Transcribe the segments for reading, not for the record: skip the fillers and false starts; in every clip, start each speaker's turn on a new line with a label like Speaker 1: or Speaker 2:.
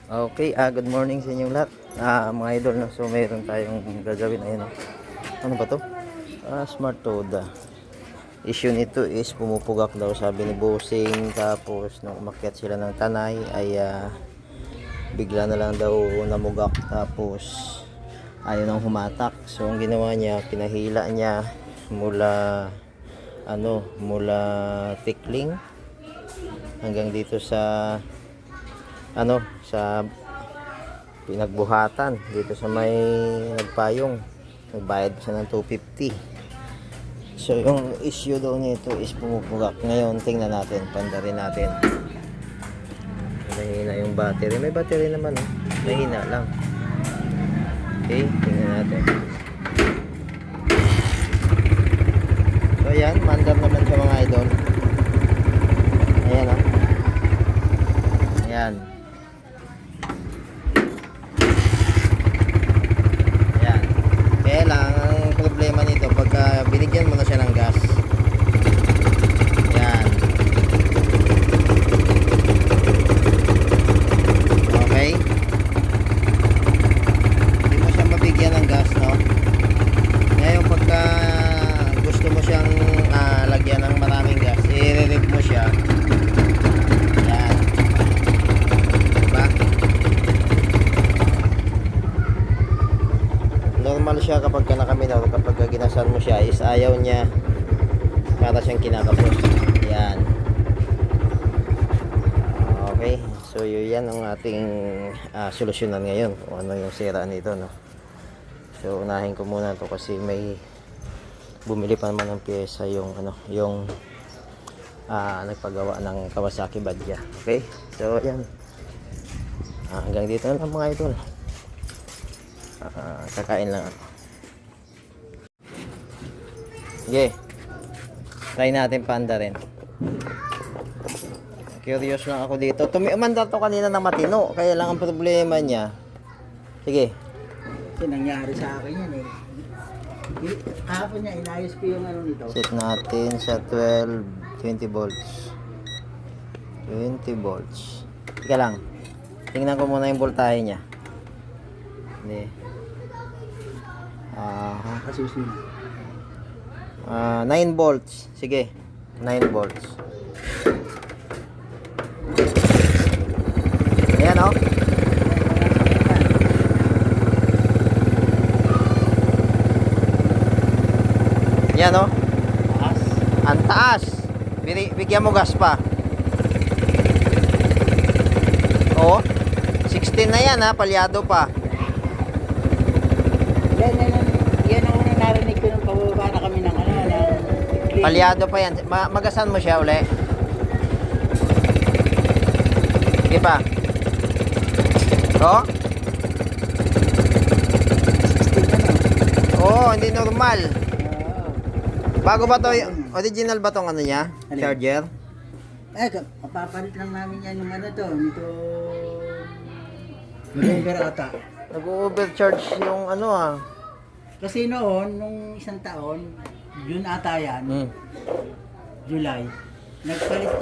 Speaker 1: Okay, good morning sa inyong lahat. Mga idol, no? So mayroon tayong gagawin. Ayun, no? Ano ba to? Smart Toad. Issue nito is pumupugak daw, sabi ni Bossing. Tapos nung umakyat sila ng tanay ay bigla na lang daw namugak. Tapos ayaw nang humatak. So ang ginawa niya, pinahila niya mula mula tikling hanggang dito sa sa pinagbuhatan dito sa may nagpayong. Nagbayad siya ng 250. So yung issue daw nito is pumupugak. Ngayon tingnan natin, pandarin natin. Mahina yung battery. May battery naman, oh. Mahina lang. Okay, tingnan natin. So ayan, mandar naman siya mga idol. Ayan, oh. Ayan. Kaya lang, ang problema nito, pagka binigyan mo na siya ng gas, yan, okay, hindi mo siya mabigyan ng gas, no? Ngayon pagka gusto mo siyang lagyan ng maraming gas, i-rev mo siya. Yan, diba? Normal siya kapag nakaminaw, kapag ginasan mo siya is ayaw niya, para siyang kinakapos. Yan. Okay, so yan ang ating solusyonan ngayon kung ano yung sira nito, no? So unahin ko muna to kasi may bumili pa naman ng pyesa yung nagpagawa ng Kawasaki Badya. Okay, so yan, hanggang dito na lang mga idol. Kakain lang ako. Sige, try natin panda rin. Curious lang ako dito. Umandar to kanina ng matino, kaya lang ang problema niya. Sige.
Speaker 2: Kasi nangyari sa akin yan eh. Kahapon niya, inayos ko yung ano nito.
Speaker 1: Set natin sa 20 volts. 20 volts. Teka lang. Tingnan ko muna yung voltahe niya. Hindi.
Speaker 2: Kasusin.
Speaker 1: 9 volts. Sige. 9 volts. Ayan, oh. Ayan, oh.
Speaker 2: Taas.
Speaker 1: Ang taas. Bigyan mo gas pa. Oh. 16 na yan, ha. Palyado pa.
Speaker 2: Yan ang unang narinig ko nung pababa na kami ng
Speaker 1: Palyado pa yan. Magasan mo siya uli. Sige pa. Oh? Oh, hindi normal. Bago ba to? Original ba tong ano niya? Charger?
Speaker 2: Papapalit lang namin yan yung ano to. Nito November ata.
Speaker 1: Nag-overcharge yung ano,
Speaker 2: Kasi noon, nung isang taon, June ata yan, July, nagpalit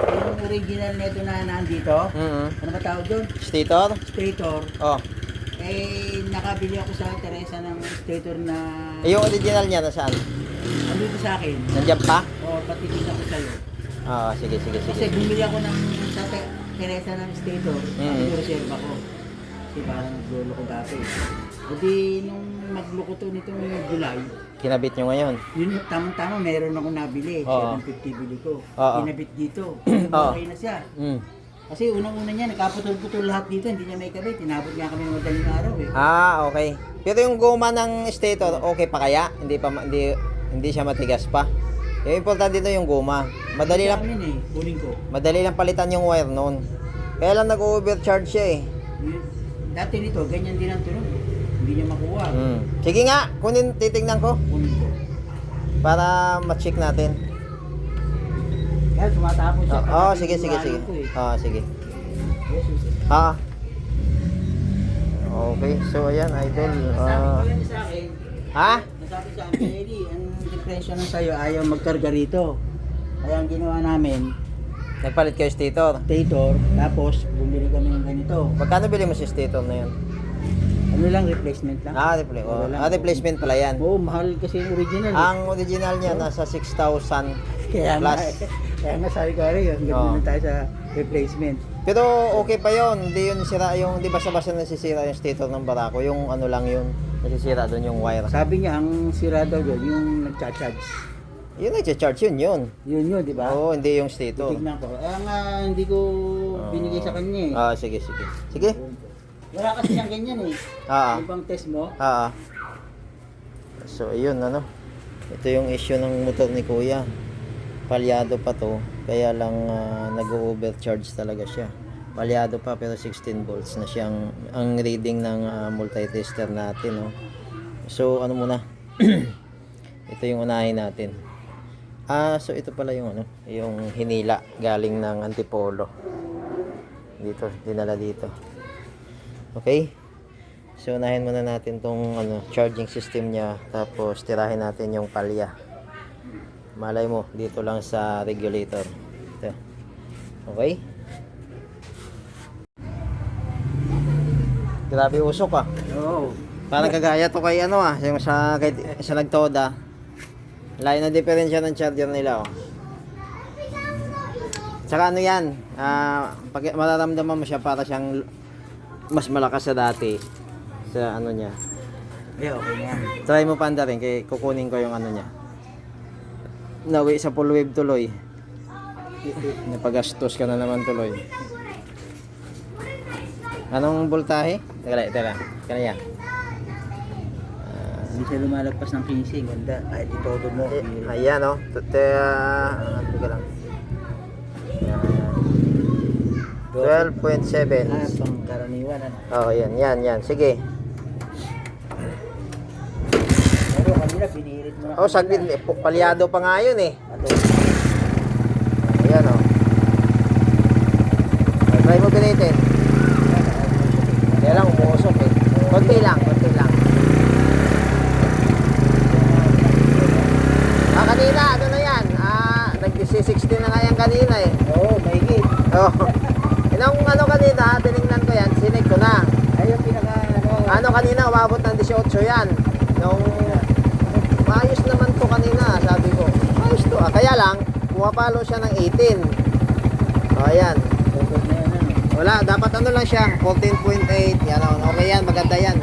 Speaker 2: yung original nito na nandito. Ano ba tawag doon?
Speaker 1: Stator?
Speaker 2: Stator.
Speaker 1: Oh.
Speaker 2: Eh, nakabili ako sa Teresa ng stator na...
Speaker 1: Yung original niya nasaan?
Speaker 2: Andito sa akin.
Speaker 1: Nandiyan pa?
Speaker 2: O, patitis ako sa'yo.
Speaker 1: Sige.
Speaker 2: Kasi bumili ako ng sa Teresa ng stator. Ang reserve ako. Kasi parang naglolo ko dati. O di, nung magluko to nitong July,
Speaker 1: Kinabit nyo ngayon?
Speaker 2: yun, tamang-tama, meron akong nabili.
Speaker 1: Oo.
Speaker 2: 750 bili ko.
Speaker 1: Oo.
Speaker 2: Kinabit dito.
Speaker 1: Oo.
Speaker 2: Okay na siya. Kasi unang-una niya, nagkaputol-putol lahat dito, hindi niya may kabit. Tinabot nga kami ng madaling araw eh.
Speaker 1: Okay. Pero yung goma ng stator, okay pa kaya? Hindi siya matigas pa? Yung importante dito yung goma. Madali lang
Speaker 2: Kunin ko.
Speaker 1: Madali lang palitan yung wire noon. Kaya lang nag-overcharge siya eh.
Speaker 2: Dati nito, ganyan din ang tunog. Hindi niya makuha.
Speaker 1: Sige nga, titingnan ko
Speaker 2: Kunin ko.
Speaker 1: para ma-check natin.
Speaker 2: Kaya tumatapos siya.
Speaker 1: Sige. Sige.
Speaker 2: Jesus.
Speaker 1: Okay, so ayan idol.
Speaker 2: Sabi ko yan sa akin.
Speaker 1: Ha?
Speaker 2: Nasabi sa akin, Eddie, ang depression ng sayo, ayaw magkarga rito. Kaya ang ginawa namin,
Speaker 1: Nagpalit kayo stator.
Speaker 2: stator, tapos bumili kami ng ganito.
Speaker 1: Magkano bili mo si stator na yun?
Speaker 2: Ano lang, replacement lang.
Speaker 1: Replacement pala yan.
Speaker 2: Oo, mahal kasi yung original.
Speaker 1: Ang original niya nasa 6,000
Speaker 2: Kaya nga,
Speaker 1: plus.
Speaker 2: kaya nga sabi ko rin, hanggang
Speaker 1: Oo.
Speaker 2: na tayo sa replacement.
Speaker 1: Pero okay pa yon, hindi yun sira yung, di basta-basta nasisira yung stator ng barako, yung ano lang yun, nasisira doon yung wire.
Speaker 2: Sabi niya, ang sira daw doon, yung nagcha-charge.
Speaker 1: Yun nag-charge yun.
Speaker 2: Yun, di ba?
Speaker 1: Oo, hindi yung stator.
Speaker 2: Tignan ko. Kaya nga, hindi ko binigay sa kanya eh.
Speaker 1: Sige. Sige.
Speaker 2: Wala kasi siyang ganyan eh.
Speaker 1: Ah,
Speaker 2: Yung pang test mo.
Speaker 1: So, yun, ano. Ito yung issue ng motor ni Kuya. Palyado pa to. Kaya lang nag-overcharge talaga siya. Palyado pa pero 16 volts na siyang ang reading ng multi-tester natin. No? So, ano muna. Ito yung unahin natin. So ito pala yung ano, yung hinila galing ng Antipolo. Dito, dinala dito. Okay? So unahin muna natin tong ano, charging system niya, tapos tirahin natin yung palya. Malay mo dito lang sa regulator. Ito. Okay? Grabe usok ah.
Speaker 2: Oo.
Speaker 1: Parang kagaya to kay ano yung sa nagtoda. Layo na diferensya ng charger nila oh. Tsaka ano yan, pag mararamdaman mo siya para siyang mas malakas sa dati sa ano niya.
Speaker 2: Okay na yan.
Speaker 1: Try mo panda rin, kaya kukunin ko yung ano niya. Nawi sa full wave tuloy. Napagastos ka na naman tuloy. Anong voltahe? Teka. Kaya yan.
Speaker 2: Hindi siya lumalagpas ng 15, ganda. Kahit itodo mo.
Speaker 1: Ayan oh. Teka lang. 12.7.
Speaker 2: Pang karaniwan ano.
Speaker 1: Oh, yan. Sige.
Speaker 2: Pero kanila, pinirit mo na.
Speaker 1: Oh, saglit. Palyado pa nga yun eh.
Speaker 2: Ano?
Speaker 1: Ayan oh. Try mo pinitin. Kaya lang, umuusok eh. Konti lang. Kanina, ano na yan? Nag-60 na nga yan kanina eh.
Speaker 2: Oo, mahigit.
Speaker 1: Oh. Inang ano kanina, tinignan ko yan, sinig ko na.
Speaker 2: Ay, yung pinaka
Speaker 1: Ano kanina, umabot ng 18 yan. Nung maayos naman to kanina, sabi ko. Maayos to. Kaya lang, pumapalo siya ng 18. So, ayan.
Speaker 2: Tukod na yan ano.
Speaker 1: Wala, dapat ano lang siya, 14.8. Yan o, okay yan, maganda yan.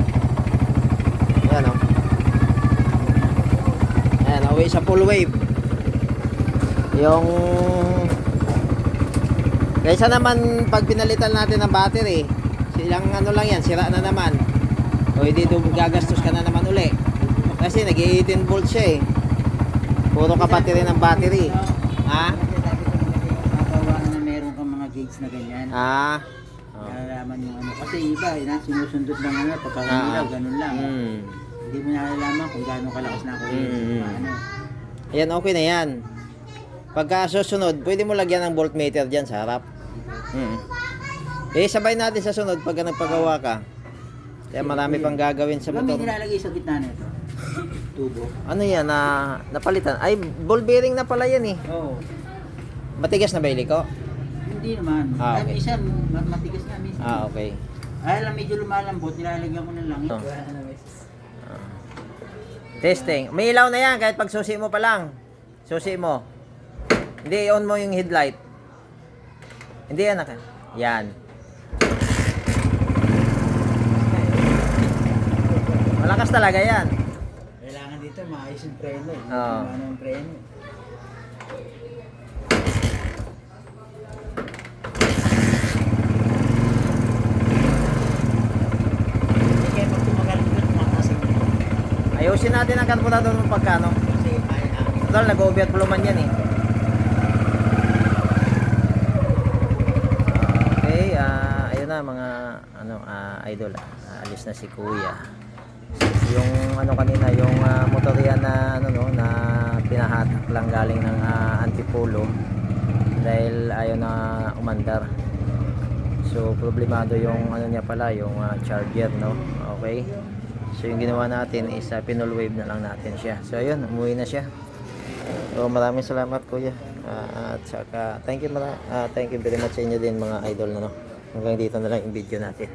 Speaker 1: Ayan o. Ayan, away sa full wave. Yung kaysa naman pag pinalitan natin ng battery, silang ano lang yan, sira na naman. O hindi gagastos ka na naman uli. Kasi nag-18 volts siya eh. Puro kapatid ng battery. Ha?
Speaker 2: Sabi ko nakakawaan na meron kang mga gauge na ganyan. Nalalaman yung ano. Kasi iba, sinusundot lang ano, pagkakamilaw, ganun lang. Hindi mo nalalaman kung gaano kalakas na ako. Ano.
Speaker 1: Ayan, okay na yan. Pagka susunod, pwede mo lagyan ng voltmeter dyan sa harap. Sabay natin sa sunod pagka nagpagawa ka. Kaya marami pang gagawin sa
Speaker 2: May
Speaker 1: motor.
Speaker 2: nilalagay sa gitna nito. Tubo.
Speaker 1: Ano yan napalitan? Ay, ball bearing na pala yan eh.
Speaker 2: Oo.
Speaker 1: Matigas na ba iliko?
Speaker 2: Hindi naman.
Speaker 1: Okay.
Speaker 2: Ay, minsan, matigas na minsan.
Speaker 1: Okay.
Speaker 2: Ay, alam, medyo lumalambot, nilalagyan ko ng langit.
Speaker 1: Testing. May ilaw na yan kahit pag susi mo pa lang. Susi mo. Hindi, on mo yung headlight. Hindi yan Yan. Malakas talaga yan.
Speaker 2: Kailangan dito maayos yung preno eh.
Speaker 1: Oo.
Speaker 2: Ano yung preno. Hindi kayo pag tumagal dito, tumatasig.
Speaker 1: Ayusin natin ang karburador mo pagkano.
Speaker 2: Kasi kaya na.
Speaker 1: Total, nag-overflow man yan eh. Okay, ayun na mga idol. Alis na si Kuya. Yung ano kanina, yung motor yan na na pinahatak lang galing ng Antipolo dahil ayaw na umandar. So problemado yung ano niya pala, yung charger, no. Okay. So yung ginawa natin is pinull wave na lang natin siya. So ayun, umuwi na siya. So maraming salamat Kuya. At saka thank you very much sa inyo din mga idol, no. Hanggang dito na lang yung video natin.